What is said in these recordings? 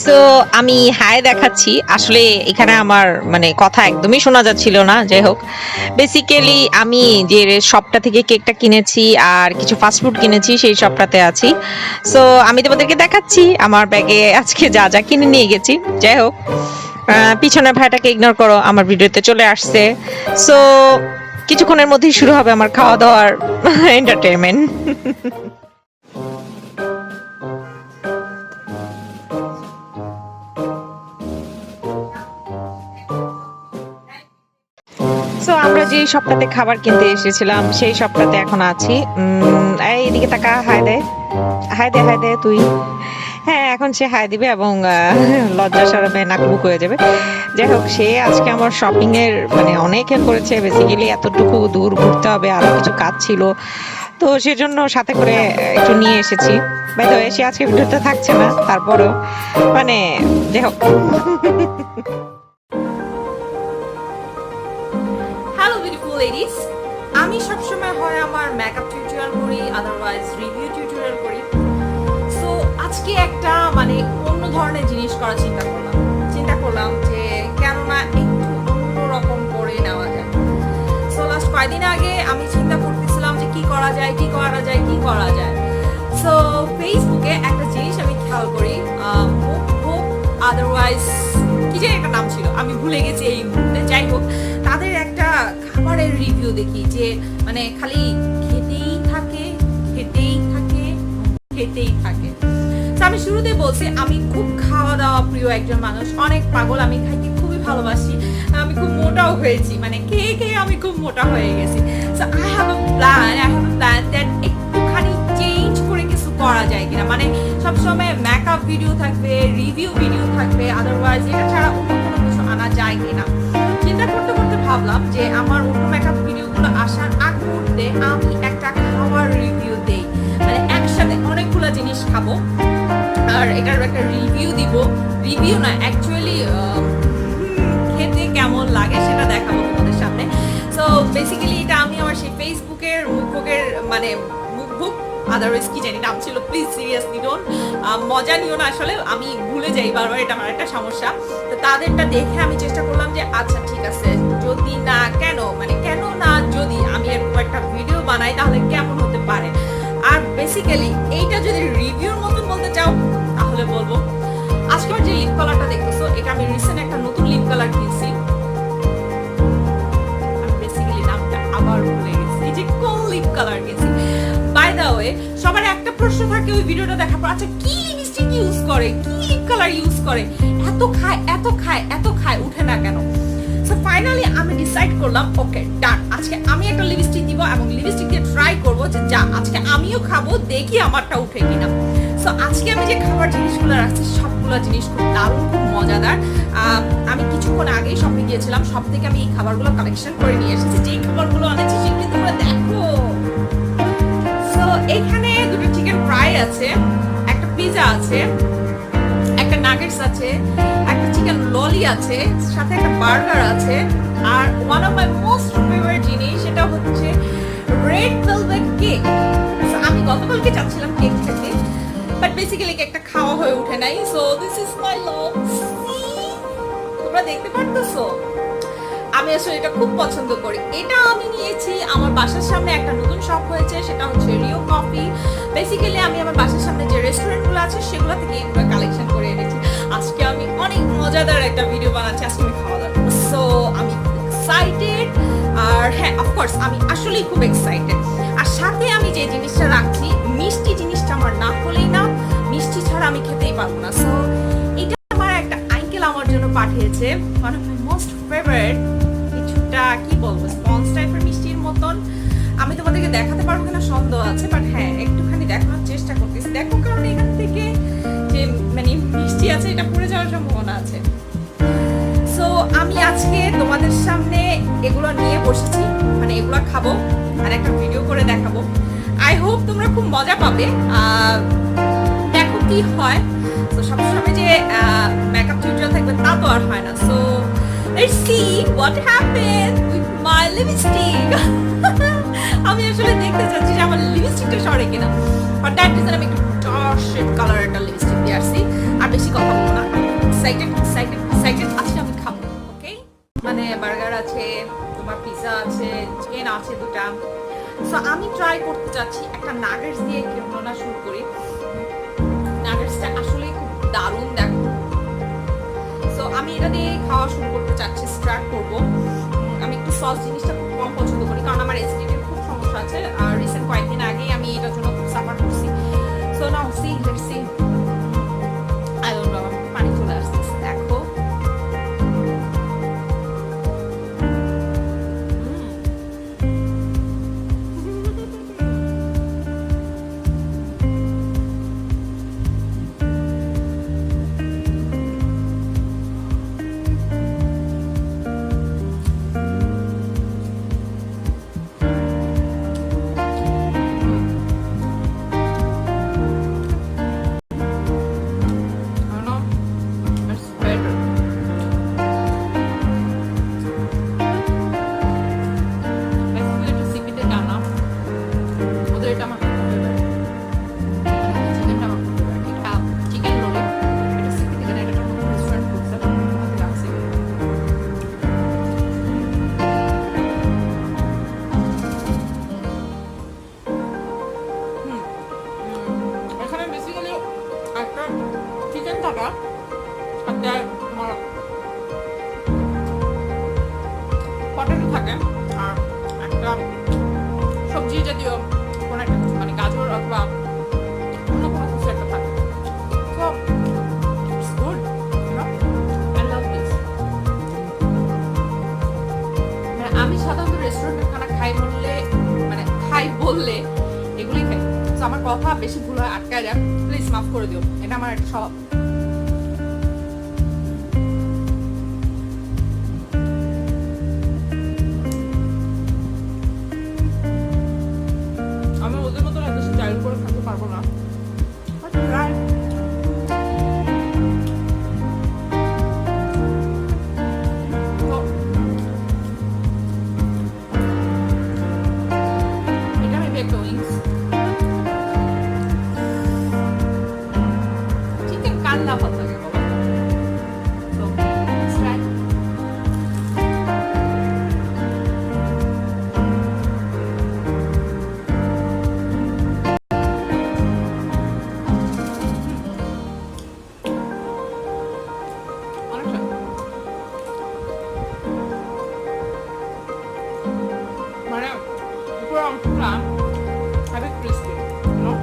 So আমি high দেখাচ্ছি। আসলে এখানে আমার মানে কথা একদমই শোনা যাচ্ছিল না। যাই হোক, বেসিক্যালি আমি যে শপটা থেকে কেকটা কিনেছি আর কিছু ফাস্ট ফুড কিনেছি সেই শপটাতে আছি। সো আমি তোমাদেরকে দেখাচ্ছি আমার ব্যাগে আজকে যা যা কিনে নিয়ে গেছি। যাই হোক, পিছনের ভাইটাকে ইগনোর করো, আমার ভিডিওতে চলে আসছে। সো কিছুক্ষণের মধ্যেই শুরু হবে আমার খাওয়া দাওয়ার এন্টারটেইনমেন্ট। সো আমরা যে সপ্তাহে খাবার কিনতে এসেছিলাম সেই সপ্তাহে এখন আছি। এইদিকে তাকা, হাই দে, হাই দে, হাই দে তুই। হ্যাঁ, এখন সে হাই দিবে এবং লজ্জা সরমে নাকবুক হয়ে যাবে। যাই হোক, সে আজকে আমার শপিং এর মানে অনেক হেল্প করেছে। বেসিক্যালি এতটুকু দূর ঘুরতে হবে, আরো কিছু কাজ ছিল, তো সেজন্য সাথে করে একটু নিয়ে এসেছি। বাই দ্য ওয়ে, সে আজকে ভিডিওতে থাকছে না, তারপরেও মানে যাই হোক। হ্যালো বিউটিফুল লেডিস, আমি সবসময় হয় আমার মেকআপ টিউটোরিয়াল করি, আদারওয়াইজ রিভিউ টিউটোরিয়াল করি। সো আজকে একটা মানে অন্য ধরনের জিনিস করার চিন্তা করলাম যে কেন না একটু অন্যরকম করে নেওয়া যায়। সো লাস্ট কয়েকদিন আগে আমি চিন্তা করতেছিলাম যে কি করা যায়। সো ফেসবুকে একটা জিনিস আমি খেয়াল করি, আদারওয়াইজ কি যে একটা নাম ছিল আমি ভুলে গেছি এই মুহূর্তে। যাই হোক, তাদের একটা খাবারের রিভিউ দেখি যে মানে খালি খেতেই থাকে। তো আমি শুরুতে বলছি আমি খুব খাওয়া দাওয়া প্রিয় একজন মানুষ, অনেক পাগল, আমি খাইতে খুবই ভালোবাসি। আমি খুব মোটাও হয়েছি, মানে খেয়ে আমি খুব মোটা হয়ে গেছি। So I have a plan that একটুখানি চেঞ্জ করে কিছু করা যায় কিনা, মানে সবসময় মেকআপ ভিডিও থাকবে, রিভিউ ভিডিও থাকবে, আদারওয়াইজ এটা ছাড়া অন্য কোনো কিছু আনা যায় কিনা। চিন্তা করতে করতে ভাবলাম যে আমার অন্য মেকআপ ভিডিওগুলো আসার আগ মুহূর্তে আমি একটা খাওয়ার রিভিউ দেই, মানে একসাথে অনেকগুলো জিনিস খাবো আর এটার একটা রিভিউ দিব। রিভিউ না, অ্যাকচুয়ালি খেতে কেমন লাগে সেটা দেখাবো তোমাদের সামনে। সো বেসিক্যালি এটা আমি আমার সেই ফেসবুকের মুখবুকের মানে মুখবুক, আদারওয়াইজ কি জানি নাম ছিল, প্লিজ সিরিয়াসলি ডোন্ট মজা নিও না, আসলে আমি ভুলে যাই বারবার, এটা আমার একটা সমস্যা। তো তাদেরটা দেখে আমি চেষ্টা করলাম যে আচ্ছা ঠিক আছে, যদি না কেন না যদি আমি এরকম একটা ভিডিও বানাই তাহলে কেমন হতে পারে। আর বেসিক্যালি এইটা যদি রিভিউর মতন বলতে চাও তাহলে বলবো আজকে আমার যে লিপ কালারটা দেখতেছো, এটা আমি রিসেন্ট একটা নতুন লিপ কালার কিনছি। আমি বেসিক্যালি নামটা আবার ভুলে গেছি, এই যে কোন লিপ কালার কিনছি। বাই দ্য ওয়ে, সবার একটা প্রশ্ন থাকে ওই ভিডিওটা দেখার পর, আচ্ছা কি লিপস্টিক ইউজ করে, কি লিপ কালার ইউজ করে, এত খায় উঠে না কেন। সো ফাইনালি আমি ডিসাইড করলাম ওকে ডান, আজকে আমি একটা লিপস্টিক দিব এবং লিপস্টিক দিয়ে ট্রাই করবো যে যা আজকে আমিও খাবো, দেখি আমারটা উঠে কিনা। সো আজকে আমি যে খাবার জিনিসগুলো রাখছি সবগুলো জিনিস খুব দারুণ, খুব মজাদার। আমি কিছুক্ষণ আগেই শপে গিয়েছিলাম, সব থেকে আমি এই খাবারগুলো কালেকশন করে নিয়ে এসেছি। যেই খাবারগুলো আনেছি সেগুলো তোমরা দেখো। সো এখানে দুটো চিকেন ফ্রাই আছে, একটা পিজা আছে, একটা নাগেটস আছে, একটা চিকেন ললি আছে, সাথে একটা বার্গার আছে, আর one of my most favourite জিনিস সেটা হচ্ছে রেড ভেলভেট কেক। আমি গতকালকে চাচ্ছিলাম কেক খেতে, বাট বেসিক্যালি কেকটা খাওয়া হয়ে ওঠে নাই। So this is my love, তোমরা দেখতে পারতেছো আমি আসলে এটা খুব পছন্দ করি। এটা আমি নিয়েছি আমার বাসার সামনে একটা নতুন শপ হয়েছে, সেটা হচ্ছে রিও কফি। বেসিক্যালি আমি আমার বাসার সামনে যে রেস্টুরেন্টগুলো আছে সেগুলো থেকে এগুলো কালেকশন করে এনেছি। আজকে আমি অনেক মজাদার একটা ভিডিও বানাচ্ছি, আজকে আমি খাওয়া দাওয়া। সো আমি এক্সাইটেড, আর হ্যাঁ অফকোর্স আমি আসলেই খুব এক্সাইটেড। আর সাথে আমি যে জিনিসটা রাখছি, মিষ্টি জিনিসটা আমার না হলেই না, মিষ্টি ছাড়া আমি খেতেই পারবো না। সো এটা আমার একটা আঙ্কেল আমার জন্য পাঠিয়েছে, one of my most favourite, কিছুটা কি বলবো স্পঞ্জ টাইপের মিষ্টির মতন। আমি তোমাদেরকে দেখাতে পারবো কিনা সন্দেহ আছে, বাট হ্যাঁ একটুখানি দেখানোর চেষ্টা করতেছি। দেখো, কারণ এখান থেকে যে মানে মিষ্টি আছে এটা পড়ে যাওয়ার সম্ভাবনা আছে। সো আমি আজকে তোমাদের সামনে এগুলো নিয়ে বসেছি, মানে এগুলো খাবো আর একটা ভিডিও করে দেখাবো। আই হোপ তোমরা খুব মজা পাবে, দেখো কি হয়। তো সবসময় যে মেকআপ টিউটোরিয়াল থাকবে তা তো আর হয় না। So let's see what happens with my lipstick. আমি আসলে দেখতে চাচ্ছি যে আমার লিপস্টিকটা সরে কিনা, বাট দ্যাট রিজন আমি একটু ডার্ক শেড কালার একটা লিপস্টিক দিয়ে আসছি। আর বেশি কথা বলবো না, এক্সাইটেড আজকে আমি খাবো। ওকে, মানে বার্গার আছে, তোমার পিৎজা আছে, চিকেন আছে দুটা। সো আমি ট্রাই করতে চাচ্ছি একটা নাগেটস দিয়ে কেমনটা শুরু করি। নাগেটসটা আসলে খুব দারুণ দেখো। সো আমি এটা দিয়ে খাওয়া শুরু করতে চাচ্ছি, স্টার্ট করব। আমি একটু সস জিনিসটা খুব কম পছন্দ করি, কারণ আমার অ্যাসিডিটির খুব সমস্যা আছে। আর রিসেন্ট কয়েকদিন আগেই আমি এটার জন্য খুব সাফার করছি। So now see, let's see. I don't know, পানি চলে আসতেছে দেখো। এখানে বেসিক্যালি একটা চিকেন থাকা, একটা তোমার পটেটো থাকে, আর একটা সবজি জাতীয় কোনো একটা কিছু, মানে গাজর অথবা অন্য কোনো কিছু একটা থাকে। So it's good, you know, I love this. মানে আমি সাধারণত রেস্টুরেন্টের খানা খাই বললে এগুলোই খাই। তো আমার কথা বেশি ভুল হয়, আটকায় যাক, প্লিজ মাফ করে দিও, এটা আমার একটা স্বভাব। আমি ওদের মতো এত স্টাইল করে খেতে পারবো না, বাট ট্রাই। এটা আমি একটা উইংস, চিকেন কান্না ভালো লাগে বাবা। So, let's try. অনেকটা মানে উপরে অংশটা heavy crispy, you know?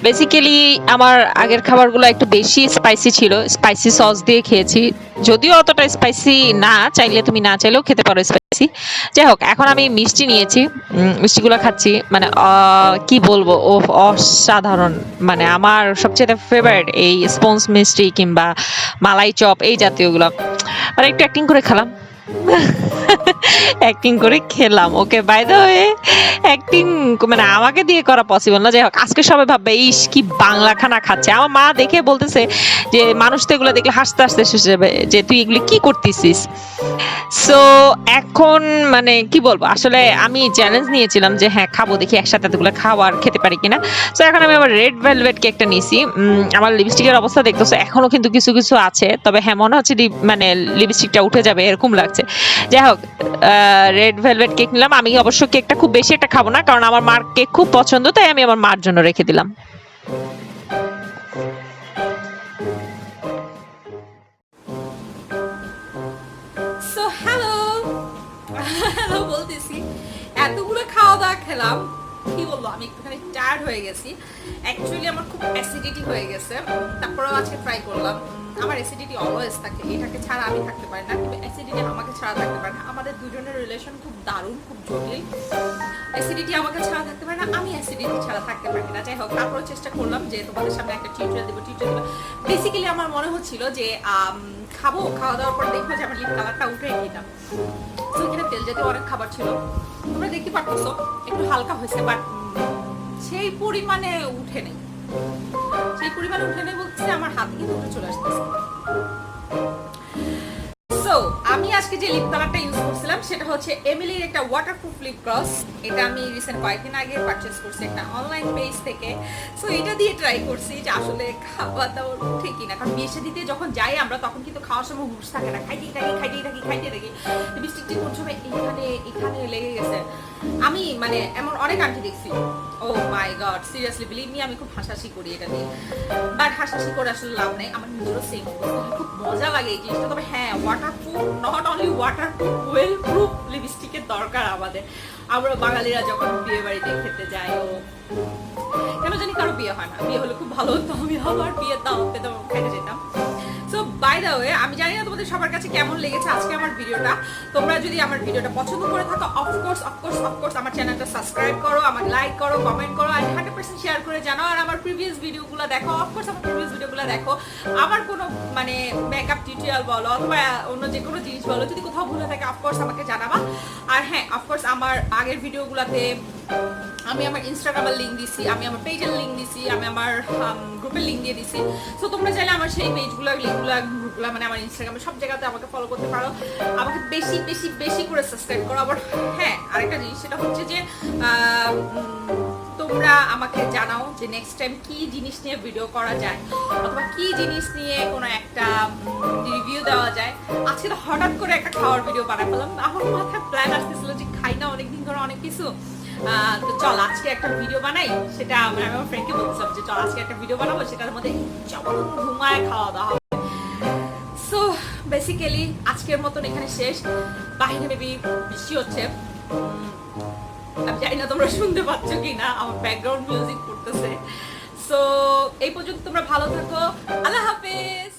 Basically আমার আগের খাবারগুলো একটু বেশি স্পাইসি ছিল, স্পাইসি সস দিয়ে খেয়েছি। যদিও অতটা স্পাইসি না, চাইলে তুমি না চাইলেও খেতে পারো স্পাইসি। যাই হোক, এখন আমি মিষ্টি নিয়েছি, মিষ্টিগুলো খাচ্ছি। মানে কি বলবো, ও অসাধারণ। মানে আমার সবচেয়ে ফেভারিট এই স্পঞ্জ মিষ্টি কিংবা মালাই চপ এই জাতীয়গুলো। মানে একটু অ্যাক্টিং করে খেলাম, অ্যাক্টিং করে খেলাম। ওকে, বাই দ্য ওয়ে, অ্যাক্টিং মানে আমাকে দিয়ে করা পসিবল না। যাই হোক, আজকে সবাই ভাববে ইস কি বাংলা খানা খাচ্ছে। আমার মা দেখে বলতেছে যে মানুষ তো এগুলো দেখলে হাসতে হাসতে শেষ যাবে, যে তুই এগুলি কি করতেছিস। সো এখন মানে কি বলবো, আসলে আমি চ্যালেঞ্জ নিয়েছিলাম যে হ্যাঁ খাবো, দেখি একসাথে এতগুলো খাবার খেতে পারি কিনা। সো এখন আমি আমার রেড ভেলভেট কেকটা নিছি। আমার লিপস্টিকের অবস্থা দেখতেছো, এখনো কিন্তু কিছু কিছু আছে, তবে হ্যাঁ মনে হচ্ছে মানে লিপস্টিকটা উঠে যাবে এরকম লাগছে। যাই হোক, রেড ভেলভেট কেক নিলাম। আমি অবশ্য কেকটা খুব বেশি একটা খাবো না, কারণ আমার মার কেক খুব পছন্দ, তাই আমি আমার মার জন্য রেখে দিলাম। সো হ্যালো, হ্যালো বলতেছি। এতগুলো খাওয়া দাওয়া খেলাম, কি বলবো, আমি একটুখানি টায়ার্ড হয়ে গেছি। অ্যাকচুয়ালি আমার খুব অ্যাসিডিটি হয়ে গেছে, তারপরেও আজকে ট্রাই করলাম। আমার অ্যাসিডিটি অলওয়েজ থাকে, এটাকে ছাড়া আমি থাকতে পারি না, কিন্তু অ্যাসিডিটি আমাকে ছাড়া থাকতে পারে না। আমাদের দুজনের রিলেশন খুব দারুণ, খুব জটিল। অ্যাসিডিটি আমাকে ছাড়া থাকতে পারে না, আমি অ্যাসিডিটি ছাড়া থাকতে পারি না। যাই হোক, তারপরে চেষ্টা করলাম যে তোমাদের সামনে একটা টিউটোরিয়াল দেবো। বেসিক্যালি আমার মনে হচ্ছিল যে খাবো, খাওয়া দাওয়ার পর দেখবো যে আমার লিপ কালারটা উঠে কিনা। তো এখানে তেল জাতীয় অনেক খাবার ছিল, তোমরা দেখতে পারতেছো একটু হালকা হয়েছে, বাট সেই পরিমাণে উঠে নেই। সেই পরিমাণে উঠে নেই বলতে আমার হাতে কিন্তু উঠে চলে আসতেছে। সো আমি আজকে যে লিপ কালারটা ইউজ করছিলাম সেটা হচ্ছে এমিলির একটা ওয়াটারপ্রুফ লিপ গ্লস। এটা আমি রিসেন্ট কয়েকদিন আগে পারচেজ করছি একটা অনলাইন পেজ থেকে। সো এটা দিয়ে ট্রাই করছি যে আসলে খাওয়া দাওয়া উঠে কিনা, কারণ বিয়ে শাদিতে যখন যাই আমরা তখন কিন্তু খাওয়ার সময় হুঁশ থাকে না, খাইতেই থাকি। লিপস্টিকটি কোন সময় এখানে লেগে গেছে। আমি মানে এমন অনেক আন্টি দেখছি, ও মাই গড, সিরিয়াসলি বিলিভ মি, আমি খুব হাসাহাসি করি এটা নিয়ে, বাট হাসাহাসি করে আসলে লাভ নেই। আমার নিজেরও সেম, খুব মজা লাগে এই জিনিসটা। তবে হ্যাঁ, waterproof, not only waterproof, well proof লিপস্টিকের দরকার আমাদের। আমরা বাঙালিরা যখন বিয়ে বাড়িতে খেতে যাই, ও কেন জানি কারো বিয়ে হয় না, বিয়ে হলে খুব ভালো হতো, আমি আমার বিয়ের দাওয়াত পেতাম, খেতে যেতাম। সো বাই দ্য ওয়ে, আমি জানি না তোমাদের সবার কাছে কেমন লেগেছে আজকে আমার ভিডিওটা। তোমরা যদি আমার ভিডিওটা পছন্দ করে থাকো, অফকোর্স আমার চ্যানেলটা সাবস্ক্রাইব করো, আমার লাইক করো, কমেন্ট করো, আর 100% শেয়ার করে জানাও। আর আমার প্রিভিয়াস ভিডিওগুলো দেখো, অফকোর্স আমার প্রিভিয়াস ভিডিওগুলো দেখো। আমার কোনো মানে মেকআপ টিউটোরিয়াল বলো অথবা অন্য যে কোনো জিনিস বলো, যদি কোথাও ভুলে থাকে অফকোর্স আমাকে জানাবা। আর হ্যাঁ, অফকোর্স আমার আগের ভিডিওগুলোতে আমি আমার ইনস্টাগ্রামের লিঙ্ক দিছি, আমি আমার পেজের লিঙ্ক দিছি, আমি আমার গ্রুপের লিঙ্ক দিয়ে দিছি। সো তোমরা চাইলে আমার সেই পেজগুলো, লিঙ্কগুলো, গ্রুপগুলো, মানে আমার ইনস্টাগ্রামে সব জায়গাতে আমাকে ফলো করতে পারো। আমাকে বেশি করে সাবস্ক্রাইব করো। আবার হ্যাঁ, আরেকটা জিনিস, সেটা হচ্ছে যে তোমরা আমাকে জানাও যে নেক্সট টাইম কি জিনিস নিয়ে ভিডিও করা যায়, অথবা কি জিনিস নিয়ে কোনো একটা রিভিউ দেওয়া যায়। আজকে তো হঠাৎ করে একটা খাওয়ার ভিডিও বানাই ফেললাম, আমার মাথায় প্ল্যান আসতেছিল যে খাই না অনেকদিন ধরে অনেক কিছু, তো চল আজকে একটা ভিডিও বানাই। সেটা আমি আমার ফ্রেন্ডকে বলছিলাম যে চল আজকে একটা ভিডিও বানাবো, সেটার মধ্যে যেমন ঘুমায় খাওয়া দাওয়া হবে। সো বেসিক্যালি আজকের মতন এখানে শেষ। বাহিরে বেবি বৃষ্টি হচ্ছে, আমি জানি না তোমরা শুনতে পাচ্ছ কি না, আমার ব্যাকগ্রাউন্ড মিউজিক করতেছে। সো এই পর্যন্ত তোমরা ভালো থাকো, আল্লাহ হাফেজ।